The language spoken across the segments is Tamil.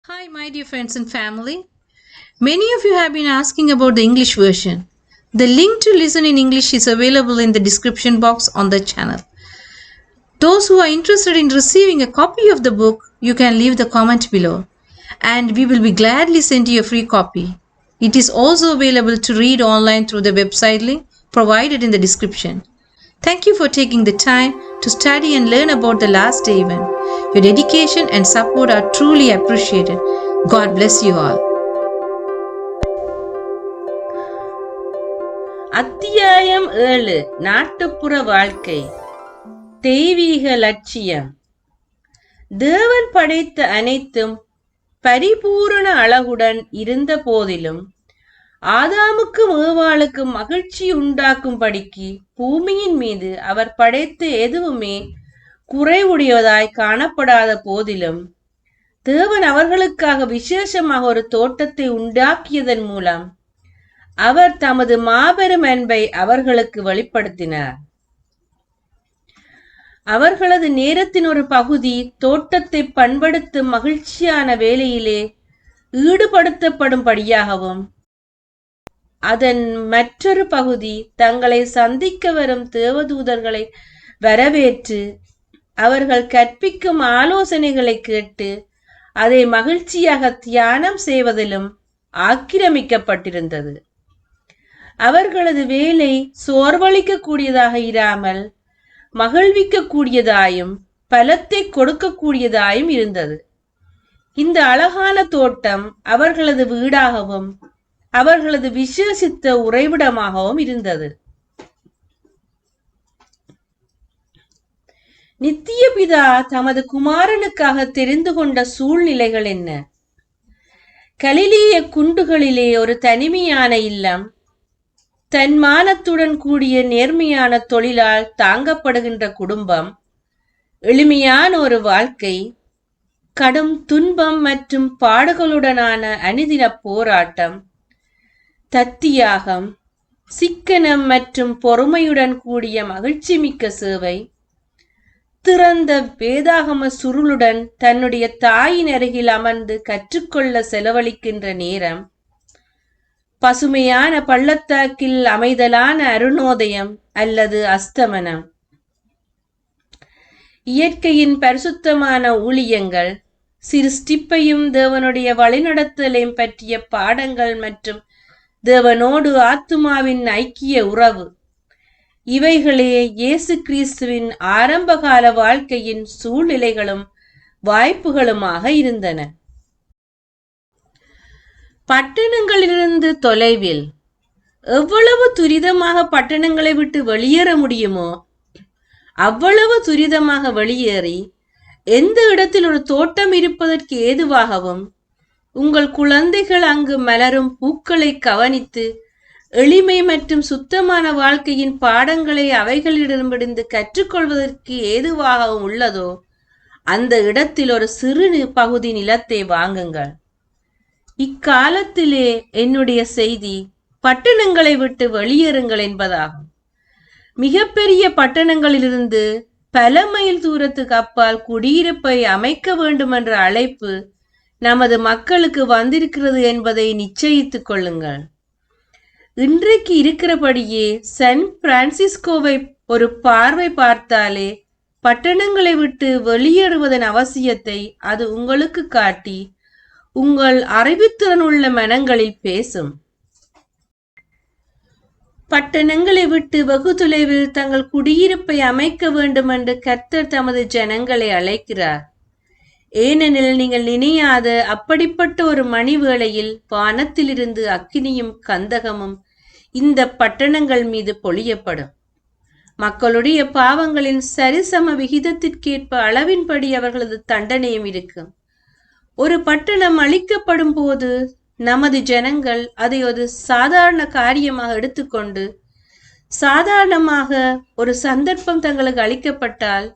Hi, my dear friends and family. Many of you have been asking about the English version. The link to listen in English is available in the description box on the channel. Those who are interested in receiving a copy of the book, you can leave the comment below, and we will be gladly send you a free copy. It is also available to read online through the website link provided in the description. Thank you for taking the time to study and learn about the last day event. Your dedication and support are truly appreciated. God bless you all. அத்தியாயம் 7 நாட்டுப்புற வாழ்க்கை தெய்வீக லட்சியம். தேவன் படைத்த அனைத்தும் பரிபூரண அழகுடன் இருந்த போதிலும் ஆதாமுக்கும் ஏவாளுக்கும் மகிழ்ச்சி உண்டாக்கும்படிக்கு பூமியின் மீது அவர் படைத்த எதுவுமே குறைவுடையதாய் காணப்படாத போதிலும் தேவன் அவர்களுக்காக விசேஷமாக ஒரு தோட்டத்தை உண்டாக்கியதன் மூலம் அவர் தமது மாபெரும் அன்பை அவர்களுக்கு வெளிப்படுத்தினார். அவர்களது நேரத்தின் ஒரு பகுதி தோட்டத்தை பண்படுத்தும் மகிழ்ச்சியான வேலையிலே ஈடுபடுத்தப்படும்படியாகவும் அதன் மற்றொரு பகுதி தங்களை சந்திக்க வரும் தேவதூதர்களை வரவேற்று அவர்கள் கற்பிக்கும் ஆலோசனைகளை கேட்டு அதை மகிழ்ச்சியாக தியானம் செய்வதிலும் ஆக்கிரமிக்கப்பட்டிருந்தது. அவர்களது வேலை சோர்வளிக்க கூடியதாக இராமல் மகிழ்விக்க கூடியதாயும் பலத்தை கொடுக்க கூடியதாயும் இருந்தது. இந்த அழகான தோட்டம் அவர்களது வீடாகவும் அவர்களது விசேஷித்த உறைவிடமாகவும் இருந்தது. நித்திய பிதா தமது குமாரனுக்காக தெரிந்து கொண்ட சூழ்நிலைகள் என்ன? கலிலேய குண்டுகளிலே ஒரு தனிமையான இல்லம், தன்மானத்துடன் கூடிய நேர்மையான தொழிலால் தாங்கப்படுகின்ற குடும்பம், எளிமையான ஒரு வாழ்க்கை, கடும் துன்பம் மற்றும் பாடுகளுடனான அனுதின போராட்டம், தத்தியாகம், சிக்கனம் மற்றும் பொறுமையுடன் கூடிய மகிழ்ச்சி மிக்க சேவை, திறந்த வேதாகம சுருளுடன் தன்னுடைய தாயின் அருகில் அமர்ந்து கற்றுக்கொள்ள செலவழிக்கின்ற நேரம், பசுமையான பள்ளத்தாக்கில் அமைதலான அருணோதயம் அல்லது அஸ்தமனம், இயற்கையின் பரிசுத்தமான ஊழியங்கள், சிருஷ்டிப்பையும் தேவனுடைய வழிநடத்தலையும் பற்றிய பாடங்கள் மற்றும் தேவனோடு ஆத்துமாவின் ஐக்கிய உறவு, இவைகளே இயேசு கிறிஸ்துவின் ஆரம்பகால வாழ்க்கையின் சூழ்நிலைகளும் வாய்ப்புகளுமாக இருந்தன. பட்டணங்களிலிருந்து தொலைவில், எவ்வளவு துரிதமாக பட்டணங்களை விட்டு வெளியேற முடியுமோ அவ்வளவு துரிதமாக வெளியேறி எந்த இடத்தில் ஒரு தோட்டம் இருப்பதற்கு ஏதுவாகவும் உங்கள் குழந்தைகள் அங்கு மலரும் பூக்களை கவனித்து எளிமை மற்றும் சுத்தமான வாழ்க்கையின் பாடங்களை அவைகளிடமிருந்து கற்றுக்கொள்வதற்கு ஏதுவாகவும் உள்ளதோ அந்த இடத்தில் ஒரு சிறு பகுதி நிலத்தை வாங்குங்கள். இக்காலத்திலே என்னுடைய செய்தி பட்டணங்களை விட்டு வெளியேறுங்கள் என்பதாகும். மிகப்பெரிய பட்டணங்களிலிருந்து பல மைல் தூரத்துக்கு அப்பால் குடியிருப்பை அமைக்க வேண்டும் என்ற அழைப்பு நமது மக்களுக்கு வந்திருக்கிறது என்பதை நிச்சயித்துக் கொள்ளுங்கள். இன்றைக்கு இருக்கிறபடியே சான் பிரான்சிஸ்கோவை ஒரு பார்வை பார்த்தாலே பட்டணங்களை விட்டு வெளியேறுவதன் அவசியத்தை அது உங்களுக்கு காட்டி உங்கள் அறிவுத்திறன் உள்ள மனங்களில் பேசும். பட்டணங்களை விட்டு வெகு தொலைவில் தங்கள் குடியிருப்பை அமைக்க வேண்டும் என்று கர்த்தர் தமது ஜனங்களை அழைக்கிறார். ஏனெனில் நீங்கள் நினையாத அப்படிப்பட்ட ஒரு மணி வேளையில் வானத்திலிருந்து அக்கினியும் கந்தகமும் இந்த பட்டணங்கள் மீது பொழியப்படும். மக்களுடைய பாவங்களின் சரிசம விகிதத்திற்கேற்ப அளவின்படி அவர்களது தண்டனையும் இருக்கும். ஒரு பட்டணம் அழிக்கப்படும் போது நமது ஜனங்கள் அதை ஒரு சாதாரண காரியமாக எடுத்துக்கொண்டு சாதாரணமாக ஒரு சந்தர்ப்பம் தங்களுக்கு அளிக்கப்பட்டால்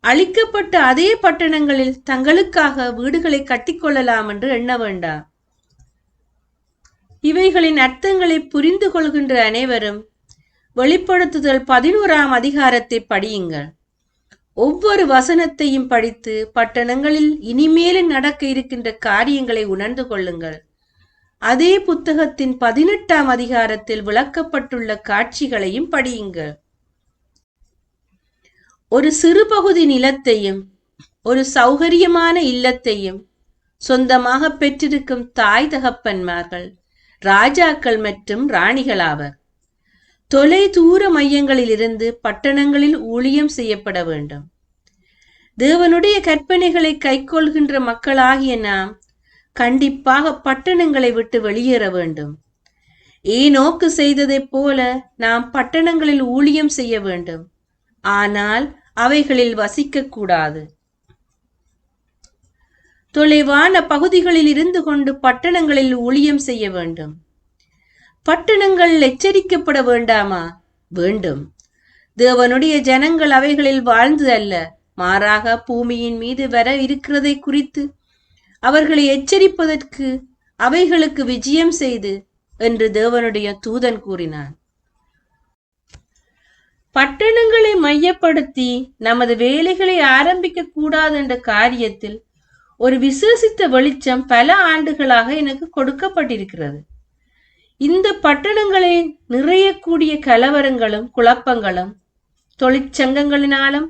அளிக்கப்பட்ட அதே பட்டணங்களில் தங்களுக்காக வீடுகளை கட்டிக்கொள்ளலாம் என்று எண்ண வேண்டாம். இவைகளின் அர்த்தங்களை புரிந்து கொள்கின்ற அனைவரும் வெளிப்படுத்துதல் 11ஆம் அதிகாரத்தை படியுங்கள். ஒவ்வொரு வசனத்தையும் படித்து பட்டணங்களில் இனிமேலும் நடக்க இருக்கின்ற காரியங்களை உணர்ந்து கொள்ளுங்கள். அதே புத்தகத்தின் 18ஆம் அதிகாரத்தில் விளக்கப்பட்டுள்ள காட்சிகளையும் படியுங்கள். ஒரு சிறு பகுதி நிலத்தையும் ஒரு சௌகரியமான இல்லத்தையும் சொந்தமாக பெற்றிருக்கும் தாய் தகப்பன்மார்கள் ராஜாக்கள் மற்றும் ராணிகளாவர். தொலை தூர மையங்களில் இருந்து பட்டணங்களில் ஊழியம் செய்யப்பட வேண்டும். தேவனுடைய கற்பனைகளை கைக்கொள்கின்ற மக்களாகிய நாம் கண்டிப்பாக பட்டணங்களை விட்டு வெளியேற வேண்டும். ஏனோக்கு செய்ததைப் போல நாம் பட்டணங்களில் ஊழியம் செய்ய வேண்டும். ஆனால் அவைகளில் வசிக்க கூடாது. தொலைவான பகுதிகளில் இருந்து கொண்டு பட்டணங்களில் ஊழியம் செய்ய வேண்டும். பட்டணங்கள் எச்சரிக்கப்பட வேண்டாமா? வேண்டும். தேவனுடைய ஜனங்கள் அவைகளில் வாழ்ந்து அல்ல, மாறாக பூமியின் மீது வர இருக்கிறதை குறித்து அவர்களை எச்சரிப்பதற்கு அவைகளுக்கு விஜயம் செய்து என்று தேவனுடைய தூதன் கூறினான். பட்டணங்களை மையப்படுத்தி நமது வேலைகளை ஆரம்பிக்க கூடாது என்ற காரியத்தில் ஒரு விசேஷித்த வெளிச்சம் பல ஆண்டுகளாக எனக்கு கொடுக்கப்பட்டிருக்கிறது. இந்த பட்டணங்களை நிறையக்கூடிய கலவரங்களும் குழப்பங்களும் தொழிற்சங்கங்களினாலும்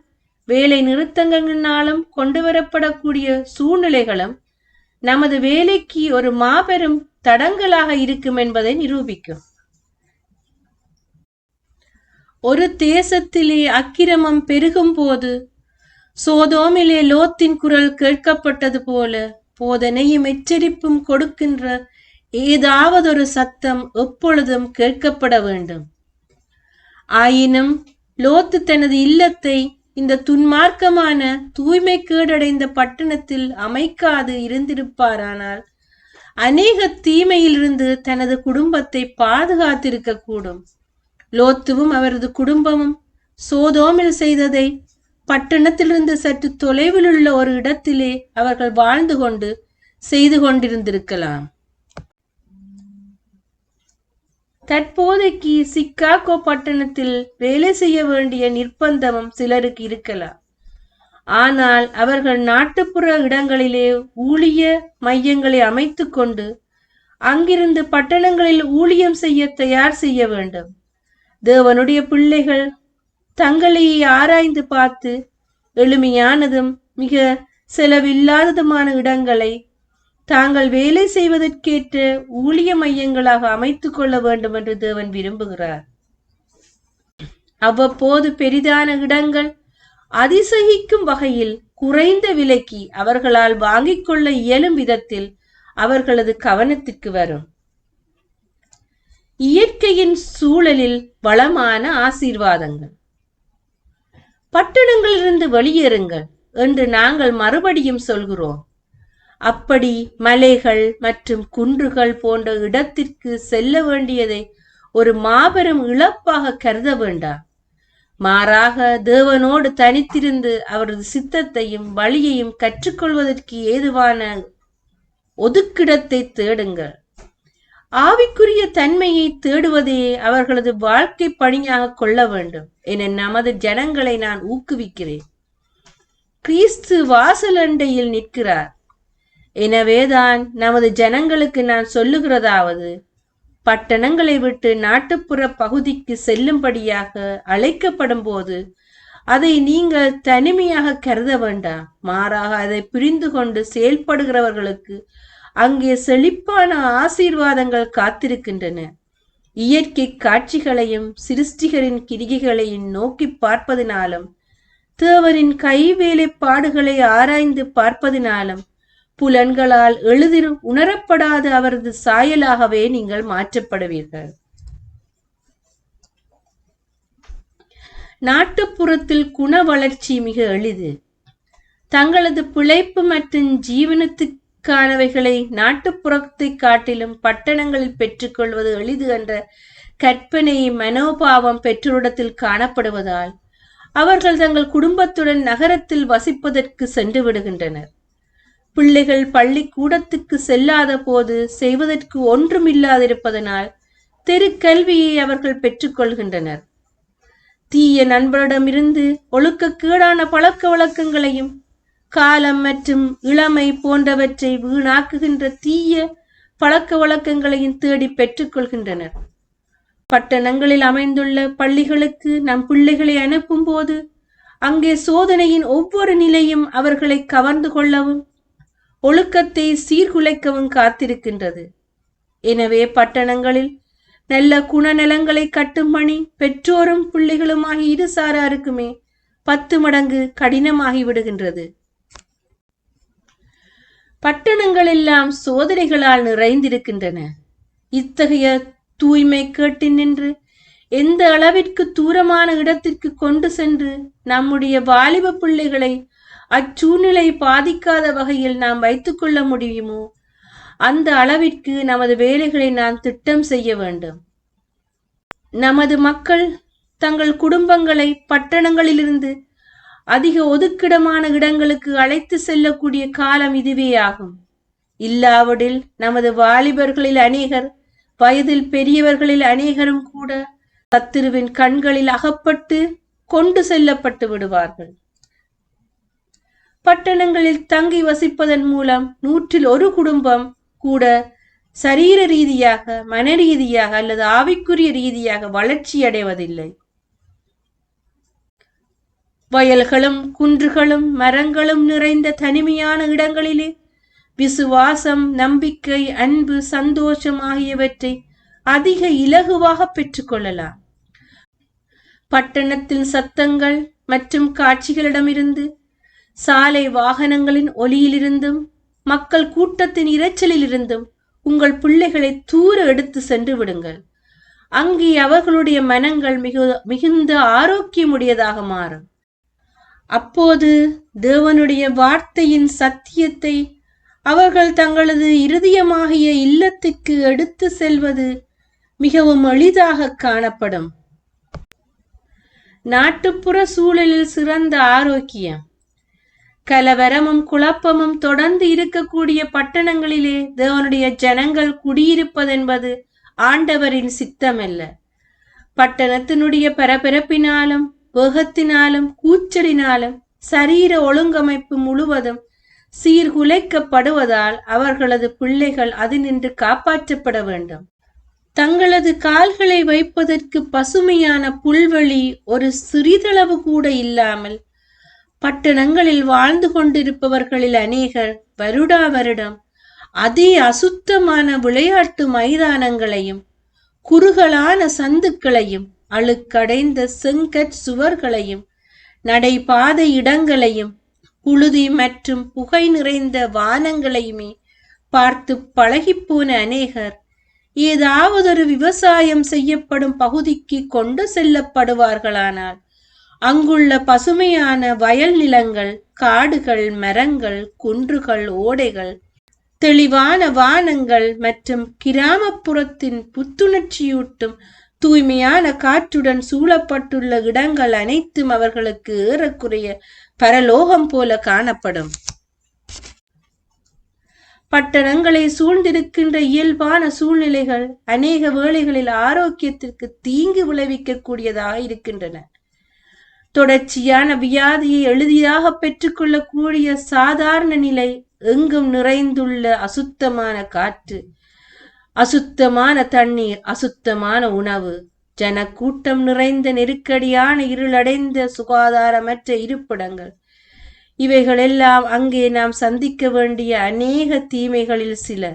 வேலை நிறுத்தங்களினாலும் கொண்டு வரப்படக்கூடிய சூழ்நிலைகளும் நமது வேலைக்கு ஒரு மாபெரும் தடங்கலாக இருக்கும் என்பதை நிரூபிக்கும். ஒரு தேசத்திலே அக்கிரமம் பெருகும் போது சோதோமிலே லோத்தின் குரல் கேட்கப்பட்டது போல போதனையும் எச்சரிப்பும் கொடுக்கின்ற ஏதாவது ஒரு சத்தம் எப்பொழுதும் கேட்கப்பட வேண்டும். ஆயினும் லோத்து தனது இல்லத்தை இந்த துன்மார்க்கமான தூய்மை கேடடைந்த பட்டணத்தில் அமைக்காது இருந்திருப்பாரானால் அநேக தீமையிலிருந்து தனது குடும்பத்தை பாதுகாத்திருக்க கூடும். லோத்துவும் அவரது குடும்பமும் சோதோமில் செய்ததை பட்டணத்திலிருந்து சற்று தொலைவில் உள்ள ஒரு இடத்திலே அவர்கள் வாழ்ந்து கொண்டு செய்து கொண்டிருந்திருக்கலாம். தற்போதைக்கு சிக்காகோ பட்டணத்தில் வேலை செய்ய வேண்டிய நிர்பந்தமும் சிலருக்கு இருக்கலாம். ஆனால் அவர்கள் நாட்டுப்புற இடங்களிலே ஊழிய மையங்களை அமைத்து கொண்டு அங்கிருந்து பட்டணங்களில் ஊழியம் செய்ய தயார் செய்ய வேண்டும். தேவனுடைய பிள்ளைகள் தங்களை ஆராய்ந்து பார்த்து எளிமையானதும் மிக செலவில்லாததுமான இடங்களை தாங்கள் வேலை செய்வதற்கேற்ற ஊழிய மையங்களாக அமைத்துக் கொள்ள வேண்டும் என்று தேவன் விரும்புகிறார். அவ்வப்போது பெரிதான இடங்கள் அதிசயிக்கும் வகையில் குறைந்த விலைக்கு அவர்களால் வாங்கிக் கொள்ள இயலும் விதத்தில் அவர்களது கவனத்திற்கு வரும். இயற்கையின் சூழலில் வளமான ஆசீர்வாதங்கள். பட்டணங்களிலிருந்து வெளியேறுங்கள் என்று நாங்கள் மறுபடியும் சொல்கிறோம். அப்படி மலைகள் மற்றும் குன்றுகள் போன்ற இடத்திற்கு செல்ல வேண்டியதை ஒரு மாபெரும் இழப்பாக கருத வேண்டாம். மாறாக தேவனோடு தனித்திருந்து அவரது சித்தத்தையும் வழியையும் கற்றுக்கொள்வதற்கு ஏதுவான ஒதுக்கிடத்தை தேடுங்கள். ஆவிக்குரிய தன்மையை தேடுவதே அவர்களது வாழ்க்கை பணியாக கொள்ள வேண்டும் என நமது ஜனங்களை நான் ஊக்குவிக்கிறேன். கிறிஸ்து வாசல் அண்டையில் நிற்கிறார். எனவேதான் நமது ஜனங்களுக்கு நான் சொல்லுகிறதாவது, பட்டணங்களை விட்டு நாட்டுப்புற பகுதிக்கு செல்லும்படியாக அழைக்கப்படும் போது அதை நீங்கள் தனிமையாக கருத வேண்டாம். மாறாக அதை புரிந்து கொண்டு செயல்படுகிறவர்களுக்கு அங்கே செழிப்பான ஆசீர்வாதங்கள் காத்திருக்கின்றன. இயற்கை காட்சிகளையும் சிருஷ்டிகரின் கிரிகைகளையும் நோக்கி பார்ப்பதினாலும் தேவனின் கை வேலைப்பாடுகளை ஆராய்ந்து பார்ப்பதினாலும் புலன்களால் எளிதில் உணரப்படாத அவரது சாயலாகவே நீங்கள் மாற்றப்படுவீர்கள். நாட்டுப்புறத்தில் குண வளர்ச்சி மிக எளிது. தங்களது பிழைப்பு மற்றும் ஜீவனத்துக்கானவைகளை நாட்டுப்புறத்தை காட்டிலும் பட்டணங்களில் பெற்றுக்கொள்வது எளிது என்ற கற்பனை மனோபாவம் பெற்றோரிடத்தில் காணப்படுவதால் அவர்கள் தங்கள் குடும்பத்துடன் நகரத்தில் வசிப்பதற்கு சென்று விடுகின்றனர். பிள்ளைகள் பள்ளிக்கூடத்துக்கு செல்லாத போது செய்வதற்கு ஒன்றுமில்லாதிருப்பதனால் தெரு கல்வியை அவர்கள் பெற்றுக்கொள்கின்றனர். தீய நண்பரிடமிருந்து ஒழுக்கக்கேடான பழக்க வழக்கங்களையும் காலம் மற்றும் இளமை போன்றவற்றை வீணாக்குகின்ற தீய பழக்க வழக்கங்களையும் தேடி பெற்றுக்கொள்கின்றனர். பட்டணங்களில் அமைந்துள்ள பள்ளிகளுக்கு நம் பிள்ளைகளை அனுப்பும் போது அங்கே சோதனையின் ஒவ்வொரு நிலையும் அவர்களை கவர்ந்து கொள்ளவும் ஒழுக்கத்தை சீர்குலைக்கவும் காத்திருக்கின்றது. எனவே பட்டணங்களில் நல்ல குணநலங்களை கட்டும் பணி பெற்றோரும் பிள்ளைகளுமாகி இரு சாராருக்குமே 10 மடங்கு கடினமாகி விடுகின்றது. பட்டணங்கள் எல்லாம் சோதனைகளால் நிறைந்திருக்கின்றன. இத்தகைய தூய்மை கேட்டின் நின்று எந்த அளவிற்கு தூரமான இடத்திற்கு கொண்டு சென்று நம்முடைய வாலிப பிள்ளைகளை அச்சூழ்நிலை பாதிக்காத வகையில் நாம் வைத்துக் கொள்ள முடியுமோ அந்த அளவிற்கு நமது வேலைகளை நாம் திட்டம் செய்ய வேண்டும். நமது மக்கள் தங்கள் குடும்பங்களை பட்டணங்களிலிருந்து அதிக ஒதுக்கிடமான இடங்களுக்கு அழைத்து செல்லக்கூடிய காலம் இதுவே ஆகும். இல்லாவிடில் நமது வாலிபர்களில் அநேகர், வயதில் பெரியவர்களில் அநேகரும் கூட சத்துருவின் கண்களில் அகப்பட்டு கொண்டு செல்லப்பட்டு விடுவார்கள். பட்டணங்களில் தங்கி வசிப்பதன் மூலம் 100 குடும்பம் கூட சரீர ரீதியாக, மன ரீதியாக அல்லது ஆவிக்குரிய ரீதியாக வளர்ச்சி அடைவதில்லை. வயல்களும் குன்றுகளும் மரங்களும் நிறைந்த தனிமையான இடங்களிலே விசுவாசம், நம்பிக்கை, அன்பு, சந்தோஷம் ஆகியவற்றை அதிக இலகுவாக பெற்றுக்கொள்ளலாம். பட்டணத்தின் சத்தங்கள் மற்றும் காட்சிகளிடமிருந்து, சாலை வாகனங்களின் ஒலியிலிருந்தும் மக்கள் கூட்டத்தின் இரைச்சலிலிருந்தும் உங்கள் பிள்ளைகளை தூர எடுத்து சென்று விடுங்கள். அங்கே அவர்களுடைய மனங்கள் மிகுந்த ஆரோக்கியமுடையதாக மாறும். அப்போது தேவனுடைய வார்த்தையின் சத்தியத்தை அவர்கள் தங்களது இருதயமாகிய இல்லத்திற்கு எடுத்து செல்வது மிகவும் எளிதாக காணப்படும். நாட்டுப்புற சூழலில் சிறந்த ஆரோக்கியம். கலவரமும் குழப்பமும் தொடர்ந்து இருக்கக்கூடிய பட்டணங்களிலே தேவனுடைய ஜனங்கள் குடியிருப்பதென்பது ஆண்டவரின் சித்தமல்ல. பட்டணத்தினுடைய பரபரப்பினாலும் வேகத்தினாலும் கூச்சலினாலும் சரீர ஒழுங்கமைப்பு முழுவதும் சீர்குலைக்கப்படுவதால் அவர்களது பிள்ளைகள் அதினின்று காப்பாற்றப்பட வேண்டும். தங்களது கால்களை வைப்பதற்கு பசுமையான புல்வெளி ஒரு சிறிதளவு கூட இல்லாமல் பட்டணங்களில் வாழ்ந்து கொண்டிருப்பவர்களில் அநேகர் வருடா வருடம் அதே அசுத்தமான விளையாட்டு மைதானங்களையும் குறுகலான சந்துக்களையும் அழுக்கடைந்த செங்கற் சுவர்களையும் நடைபாதை இடங்களையும் புழுதி மற்றும் புகை நிறைந்த வானங்களையுமே பார்த்து பழகிப்போன அநேகர் ஏதாவது ஒரு விவசாயம் செய்யப்படும் பகுதிக்கு கொண்டு செல்லப்படுவார்களானால் அங்குள்ள பசுமையான வயல் நிலங்கள், காடுகள், மரங்கள், குன்றுகள், ஓடைகள், தெளிவான வானங்கள் மற்றும் கிராமப்புறத்தின் புத்துணர்ச்சியூட்டும் தூய்மையான காற்றுடன் சூழப்பட்டுள்ள இடங்கள் அனைத்தும் அவர்களுக்கு ஏறக்குறைய பரலோகம் போல காணப்படும். பட்டணங்களை சூழ்ந்திருக்கின்ற இயல்பான சூழ்நிலைகள் அநேக வேளைகளில் ஆரோக்கியத்திற்கு தீங்கு விளைவிக்க கூடியதாக இருக்கின்றன. தொடர்ச்சியான வியாதியை எளிதாக பெற்றுக்கொள்ளக்கூடிய சாதாரண நிலை, எங்கும் நிறைந்துள்ள அசுத்தமான காற்று, அசுத்தமான தண்ணீர், அசுத்தமான உணவு, ஜனக்கூட்டம் நிறைந்த நெருக்கடியான இருளடைந்த சுகாதாரமற்ற இருப்பிடங்கள், இவைகளெல்லாம் அங்கே நாம் சந்திக்க வேண்டிய அநேக தீமைகளில் சில.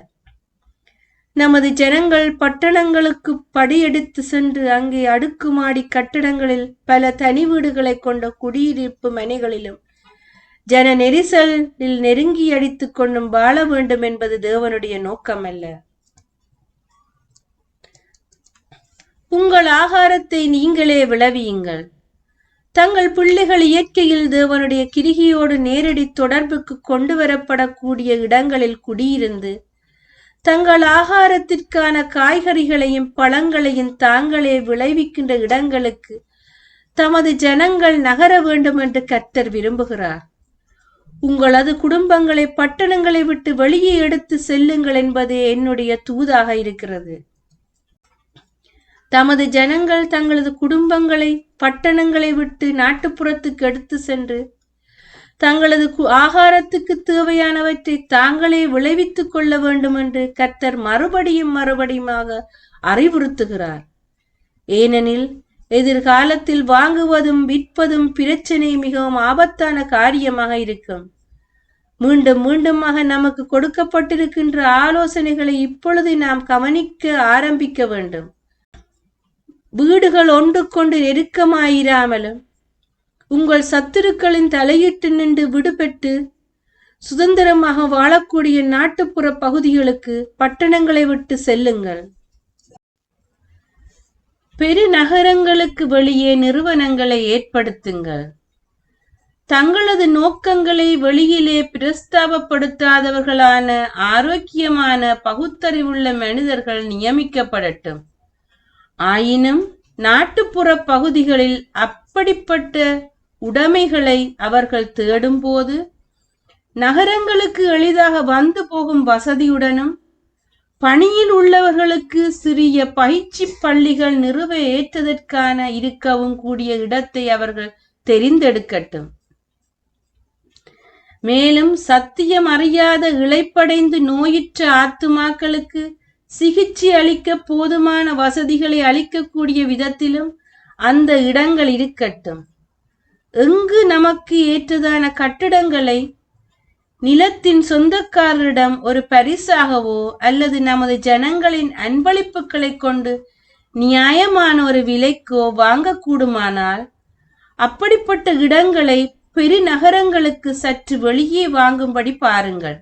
நமது ஜனங்கள் பட்டணங்களுக்கு படியெடுத்து சென்று அங்கே அடுக்குமாடி கட்டடங்களில் பல தனி வீடுகளை கொண்ட குடியிருப்பு மனைகளிலும் ஜன நெரிசலில் நெருங்கி அடித்துக் கொண்டும் வாழ வேண்டும் என்பது தேவனுடைய நோக்கமல்ல. உங்கள் ஆகாரத்தை நீங்களே விளைவியுங்கள். தங்கள் பிள்ளைகள் இயற்கையில் தேவனுடைய கிரிகையோடு நேரடி தொடர்புக்கு கொண்டு வரப்படக்கூடிய இடங்களில் குடியிருந்து தங்கள் ஆகாரத்திற்கான காய்கறிகளையும் பழங்களையும் தாங்களே விளைவிக்கின்ற இடங்களுக்கு தமது ஜனங்கள் நகர வேண்டும் என்று கர்த்தர் விரும்புகிறார். உங்களது குடும்பங்களை பட்டணங்களை விட்டு வெளியே எடுத்து செல்லுங்கள் என்பதே என்னுடைய தூதாக இருக்கிறது. தமது ஜனங்கள் தங்களது குடும்பங்களை பட்டணங்களை விட்டு நாட்டுப்புறத்துக்கு எடுத்து சென்று தங்களது ஆகாரத்துக்கு தேவையானவற்றை தாங்களே விளைவித்துக் கொள்ள வேண்டும் என்று கர்த்தர் மறுபடியுமாக அறிவுறுத்துகிறார். ஏனெனில் எதிர்காலத்தில் வாங்குவதும் விற்பதும் பிரச்சனை மிகவும் ஆபத்தான காரியமாக இருக்கும். மீண்டுமாக நமக்கு கொடுக்கப்பட்டிருக்கின்ற ஆலோசனைகளை இப்பொழுது நாம் கவனிக்க ஆரம்பிக்க வேண்டும். வீடுகள் ஒன்றுக்கொண்டு நெருக்கமாயிராமலும் உங்கள் சத்துருக்களின் தலையிட்டு நின்று விடுபட்டு சுதந்திரமாக வாழக்கூடிய நாட்டுப்புற பகுதிகளுக்கு பட்டணங்களை விட்டு செல்லுங்கள். பெருநகரங்களுக்கு வெளியே நிறுவனங்களை ஏற்படுத்துங்கள். தங்களது நோக்கங்களை வெளியிலே பிரஸ்தாபப்படுத்தாதவர்களான ஆரோக்கியமான பகுத்தறிவுள்ள மனிதர்கள் நியமிக்கப்படட்டும். ஆயினும் நாட்டுப்புற பகுதிகளில் அப்படிப்பட்ட உடைமைகளை அவர்கள் தேடும்போது நகரங்களுக்கு எளிதாக வந்து போகும் வசதியுடனும் பணியில் உள்ளவர்களுக்கு சிறிய பயிற்சி பள்ளிகள் நிறுவ ஏற்றதற்கான இருக்கவும் கூடிய இடத்தை அவர்கள் தெரிந்தெடுக்கட்டும். மேலும் சத்தியம் அறியாத இளைப்படைந்து நோயுற்ற ஆத்துமாக்களுக்கு சிகிச்சை அளிக்க போதுமான வசதிகளை அளிக்கக்கூடிய விதத்திலும் அந்த இடங்கள் இருக்கட்டும். எங்கு நமக்கு ஏற்றதான கட்டிடங்களை நிலத்தின் சொந்தக்காரரிடம் ஒரு பரிசாகவோ அல்லது நமது ஜனங்களின் அன்பளிப்புகளை கொண்டு நியாயமான ஒரு விலைக்கோ வாங்கக்கூடுமானால் அப்படிப்பட்ட இடங்களை பெருநகரங்களுக்கு சற்று வெளியே வாங்கும்படி பாருங்கள்.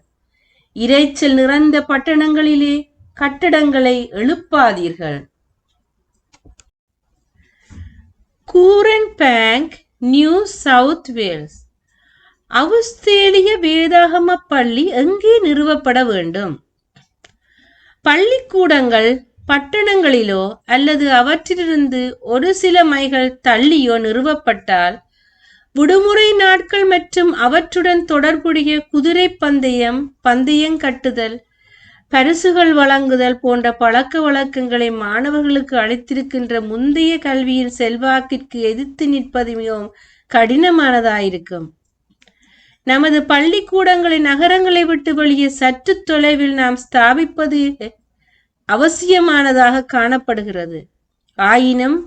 இரைச்சல் நிறைந்த பட்டணங்களிலே கட்டடங்களை எழுப்பாதீர்கள். Kooran bank, new south Wales. ஆஸ்திரேலிய வேதாகம பள்ளி எங்கே நிறுவப்பட வேண்டும்? பள்ளிக்கூடங்கள் பட்டணங்களிலோ அல்லது அவற்றிலிருந்து ஒரு சில மைல்கள் தள்ளியோ நிறுவப்பட்டால் விடுமுறை நாட்கள் மற்றும் அவற்றுடன் தொடர்புடைய குதிரை பந்தயம், பந்தயம் கட்டுதல், பரிசுகள் வழங்குதல் போன்ற பழக்க வழக்கங்களை மாணவர்களுக்கு அளித்திருக்கின்ற முந்தைய கல்வியின் செல்வாக்கிற்கு எதிர்த்து நிற்பது மிகவும் கடினமானதாயிருக்கும். நமது பள்ளிக்கூடங்களை நகரங்களை விட்டு வெளியே சற்று தொலைவில் நாம் ஸ்தாபிப்பது அவசியமானதாக காணப்படுகிறது. ஆயினும்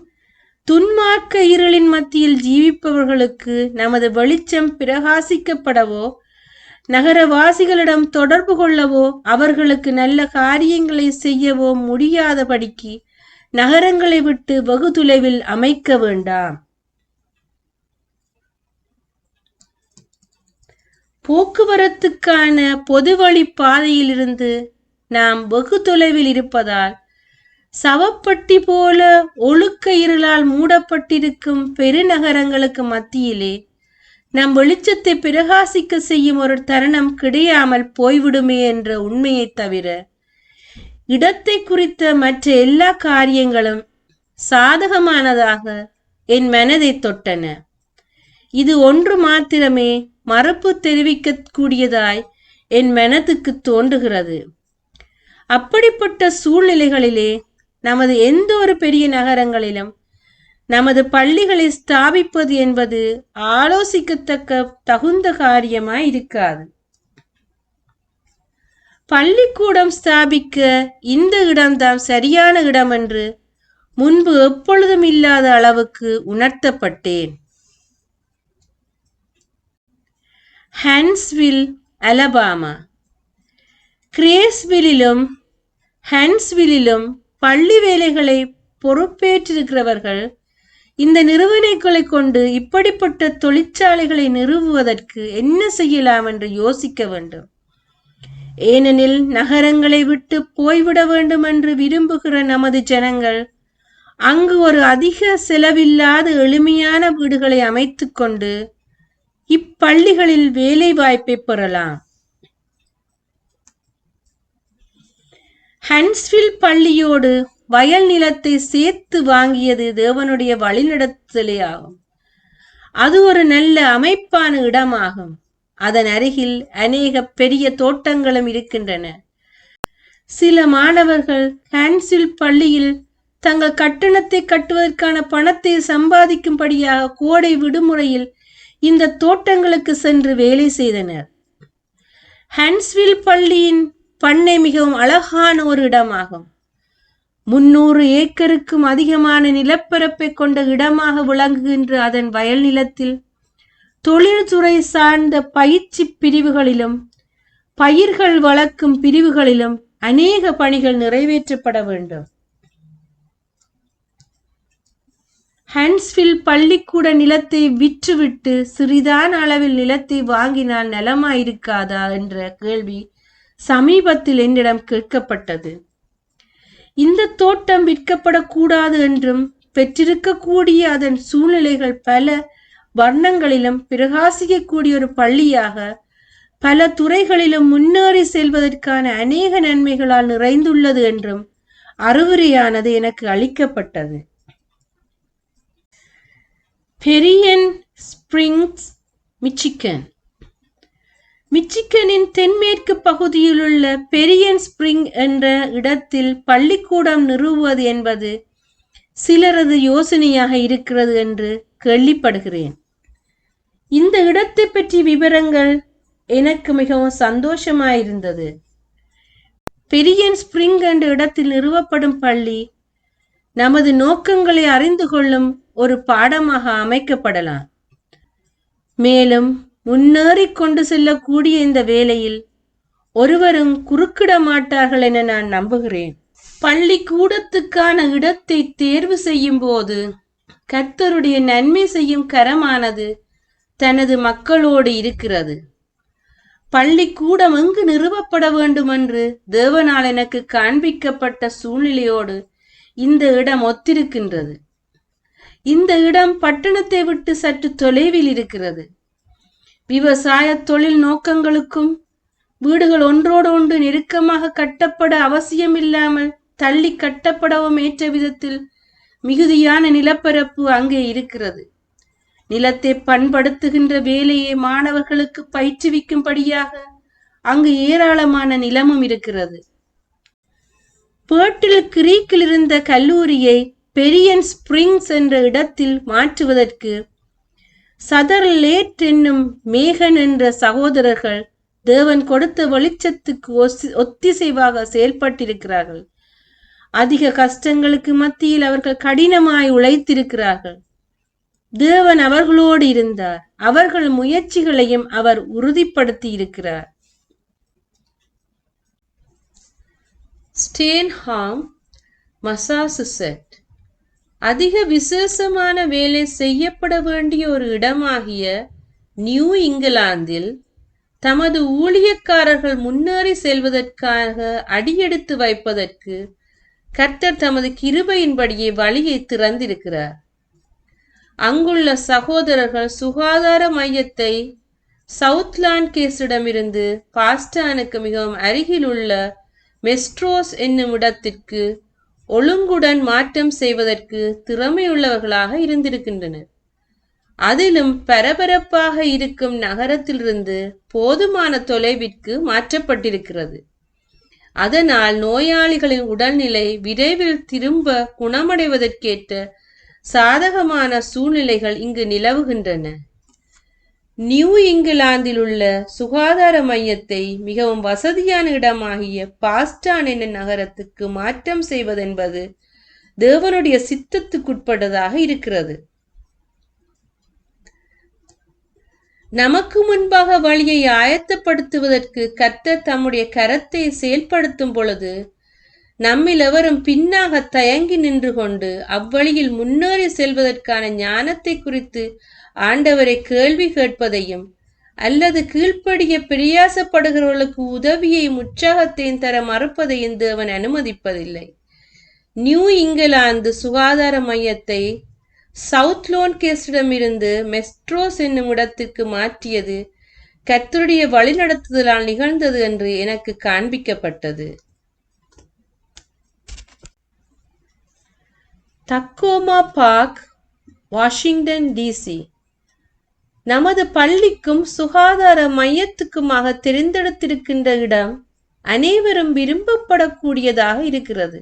துன்மார்க்க இருளின் மத்தியில் ஜீவிப்பவர்களுக்கு நமது வெளிச்சம் பிரகாசிக்கப்படவோ நகரவாசிகளிடம் தொடர்பு கொள்ளவோ அவர்களுக்கு நல்ல காரியங்களை செய்யவோ முடியாதபடிக்கு நகரங்களை விட்டு வெகு தொலைவில் அமைக்க வேண்டாம். போக்குவரத்துக்கான பொது வழி பாதையிலிருந்து நாம் வெகு தொலைவில் இருப்பதால் சவப்பட்டி போல ஒழுக்க இருளால் மூடப்பட்டிருக்கும் பெருநகரங்களுக்கு மத்தியிலே நம் வெளிச்சத்தை பிரகாசிக்க செய்யும் ஒரு தருணம் கிடையாமல் போய்விடுமே என்ற உண்மையை தவிர இடத்தை குறித்த மற்ற எல்லா காரியங்களும் சாதகமானதாக என் மனதை தொட்டன. இது ஒன்று மாத்திரமே மறுப்பு தெரிவிக்க கூடியதாய் என் மனதுக்கு தோன்றுகிறது. அப்படிப்பட்ட சூழ்நிலைகளிலே நமது எந்த ஒரு பெரிய நகரங்களிலும் நமது பள்ளிகளை ஸ்தாபிப்பது என்பது ஆலோசிக்கத்தக்க தகுந்த காரியமாய் இருக்காது. பள்ளிக்கூடம் ஸ்தாபிக்க இந்த இடம்தான் சரியான இடம் என்று முன்பு எப்பொழுதும் இல்லாத அளவுக்கு உணர்த்தப்பட்டேன். ஹன்ஸ்வில், அலபாமா. கிரேஸ்வில்லிலும் ஹன்ஸ்வில்லிலும் பள்ளி வேலைகளை பொறுப்பேற்றிருக்கிறவர்கள் இந்த நிறுவனங்களை கொண்டு இப்படிப்பட்ட தொழிற்சாலைகளை நிறுவுவதற்கு என்ன செய்யலாம் என்று யோசிக்க வேண்டும். ஏனெனில் நகரங்களை விட்டு போய்விட வேண்டும் என்று விரும்புகிற நமது ஜனங்கள் அங்கு ஒரு அதிக செலவில்லாத எளிமையான வீடுகளை அமைத்து கொண்டு இப்பள்ளிகளில் வேலை வாய்ப்பை பெறலாம். ஹன்ஸ்வில் பள்ளியோடு வயல் நிலத்தை சேர்த்து வாங்கியது தேவனுடைய வழிநடத்தலே ஆகும். அது ஒரு நல்ல அமைப்பான இடமாகும். அதன் அருகில் அநேக பெரிய தோட்டங்களும் இருக்கின்றன. சில மாணவர்கள் ஹன்ஸ்வில் பள்ளியில் தங்கள் கட்டணத்தை கட்டுவதற்கான பணத்தை சம்பாதிக்கும்படியாக கோடை விடுமுறையில் இந்த தோட்டங்களுக்கு சென்று வேலை செய்தனர். ஹன்ஸ்வில் பள்ளியின் பண்ணை மிகவும் அழகான ஒரு இடமாகும். 300 ஏக்கருக்கும் அதிகமான நிலப்பரப்பை கொண்ட இடமாக விளங்குகின்ற அதன் வயல் நிலத்தில் தொழில்துறை சார்ந்த பயிற்சி பிரிவுகளிலும் பயிர்கள் வளர்க்கும் பிரிவுகளிலும் அநேக பணிகள் நிறைவேற்றப்பட வேண்டும். ஹன்ஸ்வில் பள்ளிக்கூட நிலத்தை விற்றுவிட்டு சிறிதான அளவில் நிலத்தை வாங்கினால் நலமாயிருக்காதா என்ற கேள்வி சமீபத்தில் என்னிடம் கேட்கப்பட்டது. இந்த தோட்டம் விற்கப்படக்கூடாது என்றும் பெற்றிருக்கக்கூடிய அதன் சூழ்நிலைகள் பல வர்ணங்களிலும் பிரகாசிக்கக்கூடிய ஒரு பள்ளியாக பல துறைகளிலும் முன்னேறி செல்வதற்கான அநேக நன்மைகளால் நிறைந்துள்ளது என்றும் அறிவுரையானது எனக்கு அளிக்கப்பட்டது. பெரியன் ஸ்பிரிங்ஸ், மிச்சிகன். மிச்சிகனின் தென்மேற்கு பகுதியிலுள்ள பெரியன் ஸ்பிரிங் என்ற இடத்தில் பள்ளிக்கூடம் நிறுவுவது என்பது சிலரது யோசனையாக இருக்கிறது என்று கேள்விப்படுகிறேன். இந்த இடத்தை பற்றி விவரங்கள் எனக்கு மிகவும் சந்தோஷமாயிருந்தது. பெரியன் ஸ்பிரிங் என்ற இடத்தில் நிறுவப்படும் பள்ளி நமது நோக்கங்களை அறிந்து கொள்ளும் ஒரு பாடமாக அமைக்கப்படலாம். மேலும் முன்னேறி கொண்டு செல்லக்கூடிய இந்த வேளையில் ஒருவரும் குறுக்கிட மாட்டார்கள் என நான் நம்புகிறேன். பள்ளிக்கூடத்துக்கான இடத்தை தேர்வு செய்யும் போது கர்த்தருடைய நன்மை செய்யும் கரமானது தனது மக்களோடு இருக்கிறது. பள்ளிக்கூடம் எங்கு நிறுவப்பட வேண்டும் என்று தேவனால் எனக்கு காண்பிக்கப்பட்ட சூழ்நிலையோடு இந்த இடம் ஒத்திருக்கின்றது. இந்த இடம் பட்டணத்தை விட்டு சற்று தொலைவில் இருக்கிறது. விவசாய தொழில் நோக்கங்களுக்கும் வீடுகள் ஒன்றோடு ஒன்று நெருக்கமாக கட்டப்பட அவசியமில்லாமல் தள்ளி கட்டப்படவும் ஏற்ற விதத்தில் மிகுதியான நிலப்பரப்பு அங்கே இருக்கிறது. நிலத்தை பண்படுத்துகின்ற வேலையை மாணவர்களுக்கு பயிற்றுவிக்கும்படியாக அங்கு ஏராளமான நிலமும் இருக்கிறது. பேர்ட்டில் கிரீக்கில் இருந்த கல்லூரியை பெரியன் ஸ்பிரிங்ஸ் என்ற இடத்தில் மாற்றுவதற்கு சதர்லேட் என்னும் மேகன் என்ற சகோதரர்கள் தேவன் கொடுத்த வெளிச்சத்துக்கு ஒத்திசைவாக செயல்பட்டிருக்கிறார்கள். அதிக கஷ்டங்களுக்கு மத்தியில் அவர்கள் கடினமாய் உழைத்திருக்கிறார்கள். தேவன் அவர்களோடு இருந்தார். அவர்கள் முயற்சிகளையும் அவர் உறுதிப்படுத்தி இருக்கிறார். ஸ்டேன்ஹாம், மசாசுசெட். அதிக விசேஷமான வேலை செய்யப்பட வேண்டிய ஒரு இடமாகிய நியூ இங்கிலாந்தில் தமது ஊழியக்காரர்கள் முன்னேறி செல்வதற்காக அடியெடுத்து வைப்பதற்கு கர்த்தர் தமது கிருபையின்படியே வழியை திறந்திருக்கிறார். அங்குள்ள சகோதரர்கள் சுகாதார மையத்தை சவுத்லாண்ட் கேஸிடமிருந்து பாஸ்டானுக்கு மிகவும் அருகில் உள்ள மெஸ்ட்ரோஸ் என்னும் இடத்திற்கு ஒழுங்குடன் மாற்றம் செய்வதற்கு திறமையுள்ளவர்களாக இருந்திருக்கின்றனர். அதிலும் பரபரப்பாக இருக்கும் நகரத்திலிருந்து போதுமான தொலைவிற்கு மாற்றப்பட்டிருக்கிறது. அதனால் நோயாளிகளின் உடல்நிலை விரைவில் திரும்ப குணமடைவதற்கேற்ற சாதகமான சூழ்நிலைகள் இங்கு நிலவுகின்றன. நியூ இங்கிலாந்தில் உள்ள சுகாதார மையத்தை மிகவும் வசதியான இடமாகிய பாஸ்டான் என்ற நகரத்துக்கு மாற்றம் செய்வதென்பது தேவனுடைய சித்தத்துக்குட்பட்டதாக இருக்கிறது. நமக்கு முன்பாக வழியை ஆயத்தப்படுத்துவதற்கு கர்த்தர் தம்முடைய கரத்தை செயல்படுத்தும் பொழுது நம்மில் எவரும் பின்னாக தயங்கி நின்று கொண்டு அவ்வழியில் முன்னேறி செல்வதற்கான ஞானத்தை குறித்து ஆண்டவரை கேள்வி கேட்பதையும் அல்லது கீழ்ப்படிய பிரயாசப்படுகிறவர்களுக்கு உதவியையும் உற்சாகத்தையும் தர மறுப்பதையும் தேவன் அனுமதிப்பதில்லை. நியூ இங்கிலாந்து சுகாதார மையத்தை சவுத்லோன் கேஸிடமிருந்து மெஸ்ட்ரோஸ் என்னும் இடத்திற்கு மாற்றியது கர்த்தருடைய வழிநடத்துதலால் நிகழ்ந்தது என்று எனக்கு காண்பிக்கப்பட்டது. தக்கோமா பார்க், வாஷிங்டன் டிசி. நமது பள்ளிக்கும் சுகாதார மையத்துக்குமாக தெரிந்தெடுத்திருக்கின்ற இடம் அனைவரும் விரும்பப்படக்கூடியதாக இருக்கிறது.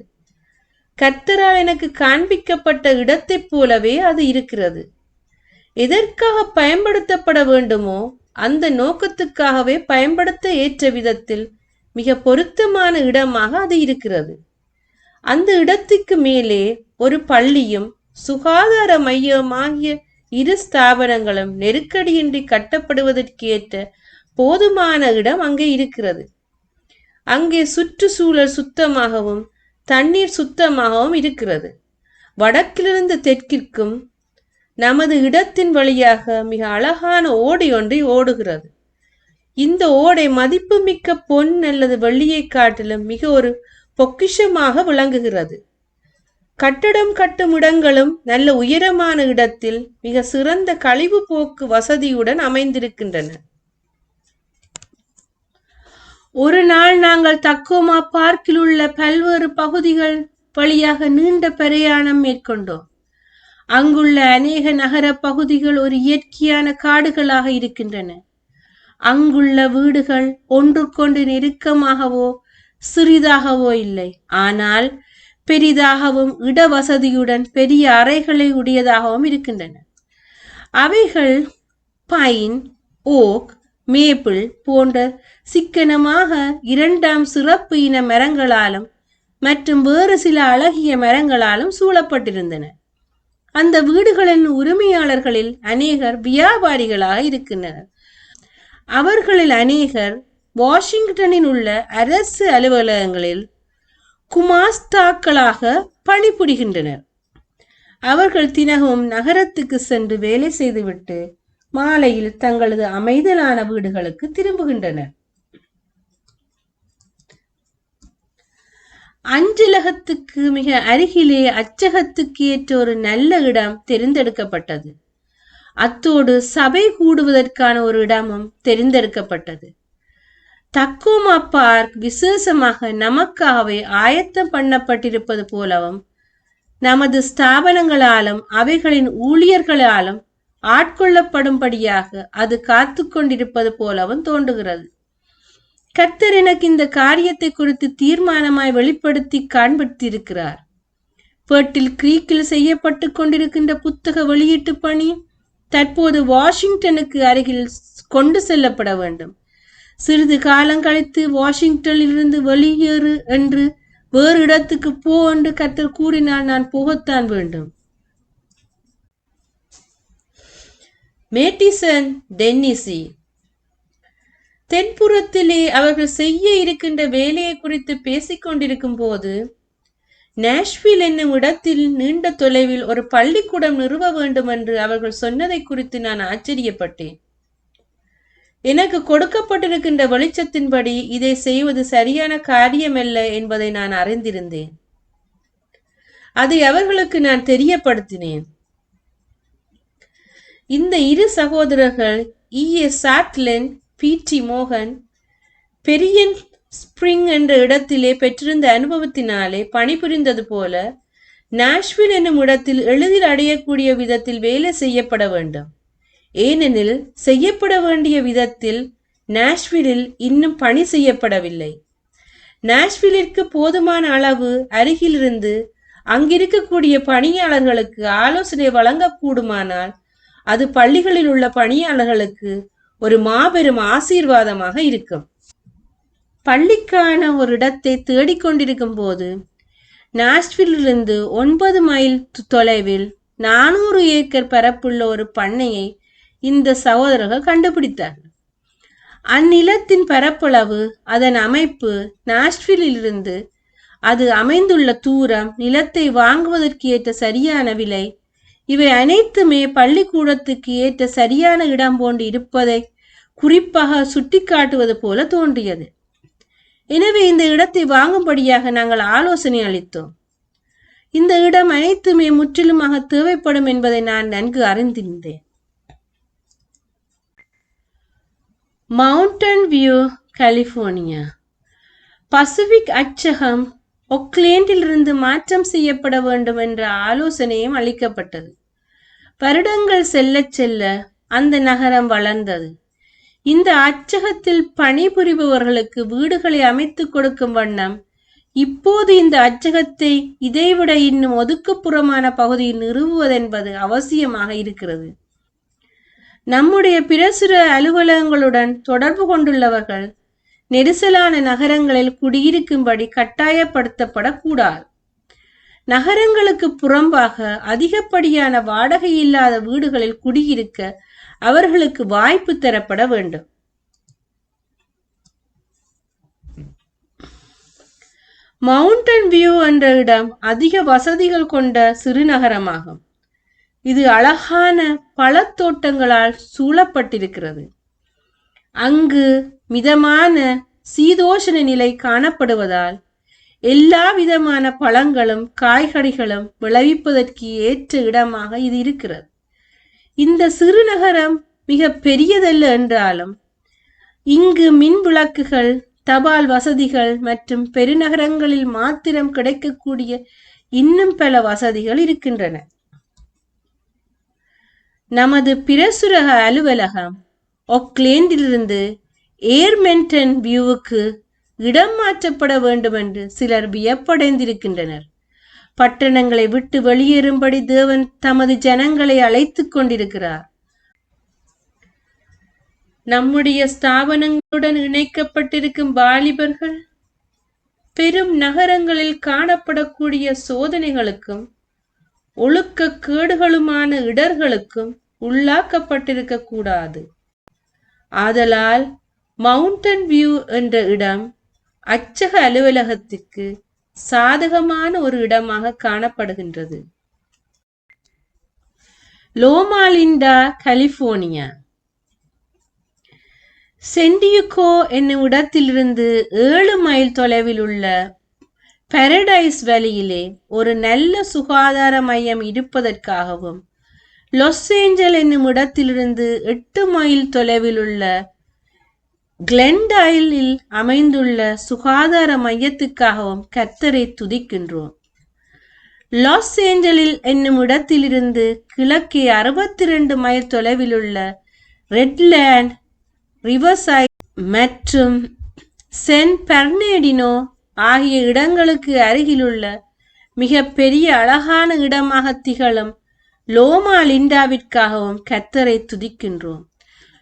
கர்த்தரால் எனக்கு காண்பிக்கப்பட்ட இடத்தைப் போலவே அது இருக்கிறது. எதற்காக பயன்படுத்தப்பட வேண்டுமோ அந்த நோக்கத்துக்காகவே பயன்படுத்த ஏற்ற விதத்தில் மிக பொருத்தமான இடமாக அது இருக்கிறது. அந்த இடத்துக்கு மேலே ஒரு பள்ளியும் சுகாதார மையமாகிய இரு ஸ்தாபனங்களும் நெருக்கடியின்றி கட்டப்படுவதற்கு ஏற்ற போதுமான இடம் அங்கே இருக்கிறது. அங்கே சுற்றுச்சூழல் சுத்தமாகவும் தண்ணீர் சுத்தமாகவும் இருக்கிறது. வடக்கிலிருந்து தெற்கிற்கும் நமது இடத்தின் வழியாக மிக அழகான ஓடை ஒன்றை ஓடுகிறது. இந்த ஓடை மதிப்புமிக்க பொன் அல்லது வெள்ளியை காட்டிலும் மிக ஒரு பொக்கிஷமாக விளங்குகிறது. கட்டடம் கட்டும் இடங்களும் நல்ல உயரமான இடத்தில் மிக சிறந்த கழிவு போக்கு வசதியுடன் அமைந்திருக்கின்றன. ஒரு நாள் நாங்கள் தக்கோமா பார்க்கில் உள்ள பல்வேறு பகுதிகள் வழியாக நீண்ட பிரயாணம் மேற்கொண்டோம். அங்குள்ள அநேக நகர பகுதிகள் ஒரு இயற்கையான காடுகளாக இருக்கின்றன. அங்குள்ள வீடுகள் ஒன்றுக்கொண்டு நெருக்கமாகவோ சிறிதாகவோ இல்லை, ஆனால் பெரிதாகவும் இடவசதியுடன் பெரிய அறைகளை உடையதாகவும் இருக்கின்றன. அவைகள் பைன், ஓக், மேப்பிள் போன்ற சிக்கனமாக இரண்டாம் சிறப்பு இன மரங்களாலும் மற்றும் வேறு சில அழகிய மரங்களாலும் சூழப்பட்டிருந்தன. அந்த வீடுகளின் உரிமையாளர்களில் அநேகர் வியாபாரிகளாக இருக்கின்றனர். அவர்களில் அநேகர் வாஷிங்டனில் உள்ள அரசு அலுவலகங்களில் குமாஸ்தாக்களாக பணிபுரிகின்றனர். அவர்கள் தினமும் நகரத்துக்கு சென்று வேலை செய்துவிட்டு மாலையில் தங்களது அமைதலான வீடுகளுக்கு திரும்புகின்றனர். அஞ்சலகத்துக்கு மிக அருகிலே அச்சகத்துக்கு ஏற்ற ஒரு நல்ல இடம் தெரிந்தெடுக்கப்பட்டது. அத்தோடு சபை கூடுவதற்கான ஒரு இடமும் தெரிந்தெடுக்கப்பட்டது. தக்கோமா பார்க் விசேஷமாக நமக்காகவே ஆயத்தம் பண்ணப்பட்டிருப்பது போலவும் நமது ஸ்தாபனங்களாலும் அவைகளின் ஊழியர்களாலும் ஆட்கொள்ளப்படும்படியாக அது காத்து கொண்டிருப்பது போலவும் தோன்றுகிறது. கர்த்தர் எனக்கு இந்த காரியத்தை குறித்து தீர்மானமாய் வெளிப்படுத்தி காண்பித்திருக்கிறார். பேர்ட்டில் கிரீக்கில் செய்யப்பட்டு கொண்டிருக்கின்ற புத்தக வெளியீட்டு பணி தற்போது வாஷிங்டனுக்கு அருகில் கொண்டு செல்லப்பட வேண்டும். சிறிது காலம் கழித்து வாஷிங்டனில் இருந்து வெளியேறு என்று வேறு இடத்துக்கு போ என்று கர்த்தர் கூறினால் நான் போகத்தான் வேண்டும். மேட்டிசன், டென்னிசி. தென்புறத்திலே அவர்கள் செய்ய இருக்கின்ற வேலையை குறித்து பேசிக் கொண்டிருக்கும் போது நாஷ்வில் என்னும் இடத்தில் நீண்ட தொலைவில் ஒரு பள்ளிக்கூடம் நிறுவ வேண்டும் என்று அவர்கள் சொன்னதை குறித்து நான் ஆச்சரியப்பட்டேன். எனக்கு கொடுக்கப்பட்டிருக்கின்ற வெளிச்சத்தின்படி இதை செய்வது சரியான காரியமல்ல என்பதை நான் அறிந்திருந்தேன். அதை அவர்களுக்கு நான் தெரியப்படுத்தினேன். இந்த இரு சகோதரர்கள் E.A. சாட்லன், P.T. மோகன் பெரியன் ஸ்பிரிங் என்ற இடத்திலே பெற்றிருந்த அனுபவத்தினாலே பணிபுரிந்தது போல நாஷ்வில் என்னும் இடத்தில் எளிதில் அடையக்கூடிய விதத்தில் வேலை செய்யப்பட வேண்டும். ஏனெனில் செய்யப்பட வேண்டிய விதத்தில் நாஷ்விலில் இன்னும் பணி செய்யப்படவில்லை. நாஷ்விலிற்கு போதுமான அளவு அருகிலிருந்து அங்கிருக்கக்கூடிய பணியாளர்களுக்கு ஆலோசனை வழங்கக்கூடுமானால் அது பள்ளிகளில் உள்ள பணியாளர்களுக்கு ஒரு மாபெரும் ஆசீர்வாதமாக இருக்கும். பள்ளிக்கான ஒரு இடத்தை தேடிக்கொண்டிருக்கும் போது நாஷ்விலிருந்து 9 மைல் தொலைவில் 400 ஏக்கர் பரப்புள்ள ஒரு பண்ணையை இந்த சகோதரர்கள் கண்டுபிடித்தார்கள். அந்நிலத்தின் பரப்பளவு, அதன் அமைப்பு, நாஷ்விலிருந்து அது அமைந்துள்ள தூரம், நிலத்தை வாங்குவதற்கு ஏற்ற சரியான விலை, இவை அனைத்துமே பள்ளிக்கூடத்துக்கு ஏற்ற சரியான இடம் போன்று இருப்பதை குறிப்பாக சுட்டிக்காட்டுவது போல தோன்றியது. எனவே இந்த இடத்தை வாங்கும்படியாக நாங்கள் ஆலோசனை அளித்தோம். இந்த இடம் அனைத்துமே முற்றிலுமாக தேவைப்படும் என்பதை நான் நன்கு அறிந்திருந்தேன். Mountain View, California. பசிபிக் அச்சகம் ஒக்லேண்டிலிருந்து மாற்றம் செய்யப்பட வேண்டும் என்ற ஆலோசனையும் அளிக்கப்பட்டது. வருடங்கள் செல்ல செல்ல அந்த நகரம் வளர்ந்தது. இந்த அச்சகத்தில் பணிபுரிபவர்களுக்கு வீடுகளை அமைத்துக் கொடுக்கும் வண்ணம் இப்போது இந்த அச்சகத்தை இதைவிட இன்னும் ஒதுக்குப்புறமான பகுதியில் நிறுவுவதென்பது அவசியமாக இருக்கிறது. நம்முடைய பிரசுர அலுவலகங்களுடன் தொடர்பு கொண்டுள்ளவர்கள் நெரிசலான நகரங்களில் குடியிருக்கும்படி கட்டாயப்படுத்தப்படக்கூடாது. நகரங்களுக்கு புறம்பாக அதிகப்படியான வாடகை இல்லாத வீடுகளில் குடியிருக்க அவர்களுக்கு வாய்ப்பு தரப்பட வேண்டும். மவுண்டன் வியூ என்ற இடம் அதிக வசதிகள் கொண்ட சிறுநகரமாகும். இது அழகான பழத்தோட்டங்களால் சூழப்பட்டிருக்கிறது. அங்கு மிதமான சீதோஷண நிலை காணப்படுவதால் எல்லா விதமான பழங்களும் காய்கறிகளும் விளைவிப்பதற்கு ஏற்ற இடமாக இது இருக்கிறது. இந்த சிறுநகரம் மிக பெரியதல்ல என்றாலும் இங்கு மின் விளக்குகள், தபால் வசதிகள் மற்றும் பெருநகரங்களில் மாத்திரம் கிடைக்கக்கூடிய இன்னும் பல வசதிகள் இருக்கின்றன. நமது பிரசுரக அலுவலகம் ஒக்லேண்டிலிருந்து ஏர்மென்டன் வியூவுக்கு இடம் மாற்றப்பட வேண்டும் என்று சிலர் வியப்படைந்திருக்கின்றனர். பட்டணங்களை விட்டு வெளியேறும்படி தேவன் தமது ஜனங்களை அழைத்துக் கொண்டிருக்கிறார். நம்முடைய ஸ்தாபனங்களுடன் இணைக்கப்பட்டிருக்கும் வாலிபர்கள் பெரும் நகரங்களில் காணப்படக்கூடிய சோதனைகளுக்கும் ஒழுக்க கேடுகளுமான இடர்களுக்கும் உள்ளாக்கப்பட்டிருக்க கூடாது. ஆதலால் மவுண்டன் வியூ என்ற இடம் அச்சக அலுவலகத்திற்கு சாதகமான ஒரு இடமாக காணப்படுகின்றது. Loma Linda, California. சென்டியுகோ என்னும் இடத்திலிருந்து 7 மைல் தொலைவில் உள்ள பாரடைஸ் வேலியிலே ஒரு நல்ல சுகாதார மையம் இருப்பதற்காகவும், லாஸ் ஏஞ்சல் என்னும் இடத்திலிருந்து 8 மைல் தொலைவில் உள்ள கிளென்டைலில் அமைந்துள்ள சுகாதார மையத்துக்காகவும் கர்த்தரை துதிக்கின்றோம். லாஸ் ஏஞ்சலில் என்னும் இடத்திலிருந்து கிழக்கே 62 மைல் தொலைவில் உள்ள ரெட்லேண்ட், ரிவர்சைட் மற்றும் சென்ட் பெர்னார்டினோ ஆகிய இடங்களுக்கு அருகிலுள்ள மிக பெரிய அழகான இடமாக திகழும் லோமா லிண்டாவிற்காகவும் கர்த்தரை துதிக்கின்றோம்.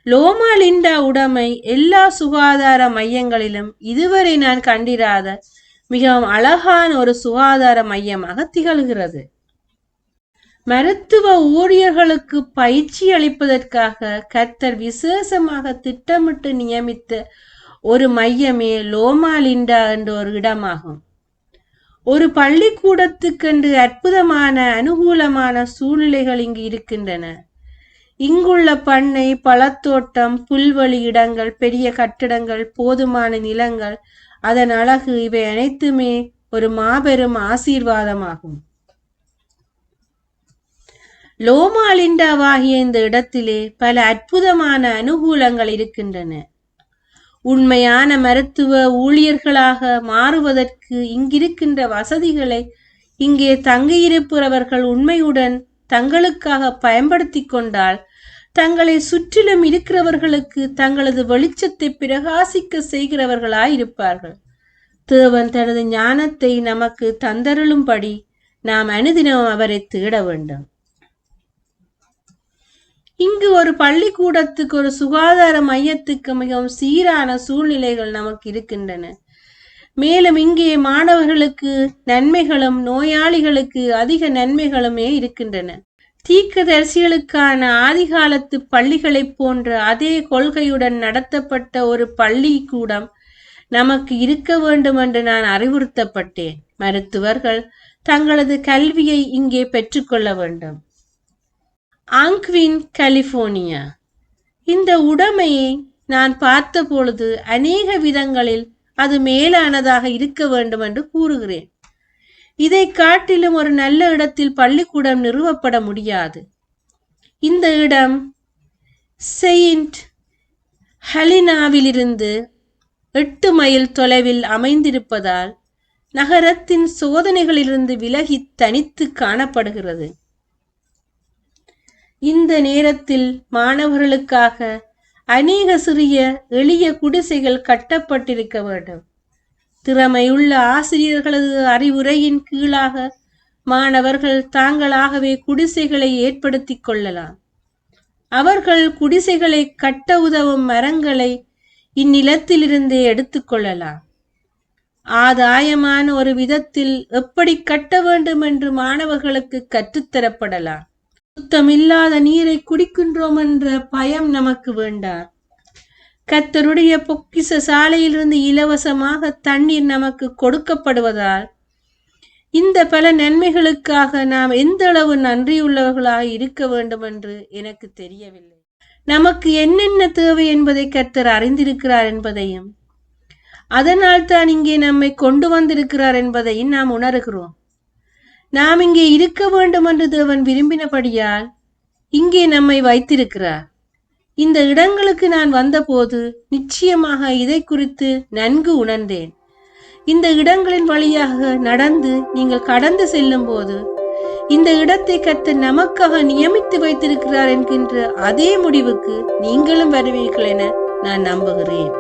லோமா லிண்டா உடைமை எல்லா சுகாதார மையங்களிலும் இதுவரை நான் கண்டிராத மிகவும் அழகான ஒரு சுகாதார மையமாக திகழ்கிறது. மருத்துவ ஊழியர்களுக்கு பயிற்சி அளிப்பதற்காக கர்த்தர் விசேஷமாக திட்டமிட்டு நியமித்த ஒரு மையமே லோமா லிண்டா என்ற ஒரு இடமாகும். ஒரு பள்ளிக்கூடத்துக்கென்று அற்புதமான அனுகூலமான சூழ்நிலைகள் இங்கு இருக்கின்றன. இங்குள்ள பண்ணை, பழத்தோட்டம், புல்வெளி இடங்கள், பெரிய கட்டிடங்கள், போதுமான நிலங்கள், அதன் அழகு, இவை அனைத்துமே ஒரு மாபெரும் ஆசீர்வாதமாகும். லோமா லிண்டாவாகிய இந்த இடத்திலே பல அற்புதமான அனுகூலங்கள் இருக்கின்றன. உண்மையான மருத்துவ ஊழியர்களாக மாறுவதற்கு இங்கிருக்கின்ற வசதிகளை இங்கே தங்கியிருப்பவர்கள் உண்மையுடன் தங்களுக்காக பயன்படுத்தி கொண்டால் தங்களை சுற்றிலும் இருக்கிறவர்களுக்கு தங்களது வெளிச்சத்தை பிரகாசிக்க செய்கிறவர்களாயிருப்பார்கள். தேவன் தனது ஞானத்தை நமக்கு தந்தருளும்படி நாம் அனுதினம் அவரை தேட வேண்டும். இங்கு ஒரு பள்ளிக்கூடத்துக்கு, ஒரு சுகாதார மையத்துக்கு மிகவும் சீரான சூழ்நிலைகள் நமக்கு இருக்கின்றன. மேலும் இங்கே மாணவர்களுக்கு நன்மைகளும் நோயாளிகளுக்கு அதிக நன்மைகளுமே இருக்கின்றன. தீர்க்கதரிசிகளுக்கான ஆதிகாலத்து பள்ளிகளைப் போன்ற அதே கொள்கையுடன் நடத்தப்பட்ட ஒரு பள்ளிக்கூடம் நமக்கு இருக்க வேண்டும் என்று நான் அறிவுறுத்தப்பட்டேன். மருத்துவர்கள் தங்களது கல்வியை இங்கே பெற்றுக்கொள்ள வேண்டும். ஆங்க்வின், கலிபோர்னியா. இந்த உடைமையை நான் பார்த்த பொழுது அநேக விதங்களில் அது மேலானதாக இருக்க வேண்டும் என்று கூறுகிறேன். இதை காட்டிலும் ஒரு நல்ல இடத்தில் பள்ளிக்கூடம் நிறுவப்பட முடியாது. இந்த இடம் செயின்ட் ஹெலினாவிலிருந்து 8 மைல் தொலைவில் அமைந்திருப்பதால் நகரத்தின் சோதனைகளிலிருந்து விலகி தனித்து காணப்படுகிறது. இந்த நேரத்தில் மாணவர்களுக்காக அநேக சிறிய எளிய குடிசைகள் கட்டப்பட்டிருக்க வேண்டும். திறமையுள்ள ஆசிரியர்களது அறிவுரையின் கீழாக மாணவர்கள் தாங்களாகவே குடிசைகளை ஏற்படுத்திக் கொள்ளலாம். அவர்கள் குடிசைகளை கட்ட உதவும் மரங்களை இந்நிலத்திலிருந்தே எடுத்துக்கொள்ளலாம். ஆதாயமான ஒரு விதத்தில் எப்படி கட்ட வேண்டும் என்று மாணவர்களுக்கு கற்றுத்தரப்படலாம். சுத்தமில்லாத நீரை குடிக்கின்றோம் என்ற பயம் நமக்கு வேண்டாம். கர்த்தருடைய பொக்கிஷ சாலையிலிருந்து இலவசமாக தண்ணீர் நமக்கு கொடுக்கப்படுவதால் இந்த பல நன்மைகளுக்காக நாம் எந்த அளவு நன்றியுள்ளவர்களாக இருக்க வேண்டும் என்று எனக்கு தெரியவில்லை. நமக்கு என்னென்ன தேவை என்பதை கர்த்தர் அறிந்திருக்கிறார் என்பதையும் அதனால் தான் இங்கே நம்மை கொண்டு வந்திருக்கிறார் என்பதையும் நாம் உணர்கிறோம். நாம் இங்கே இருக்க வேண்டும் என்று தேவன் விரும்பினபடியால் இங்கே நம்மை வைத்திருக்கிறார். இந்த இடங்களுக்கு நான் வந்தபோது நிச்சயமாக இதை குறித்து நன்கு உணர்ந்தேன். இந்த இடங்களின் வழியாக நடந்து நீங்கள் கடந்து செல்லும் போது இந்த இடத்தை கர்த்தர் நமக்காக நியமித்து வைத்திருக்கிறார் என்கின்ற அதே முடிவுக்கு நீங்களும் வருவீர்கள் என நான் நம்புகிறேன்.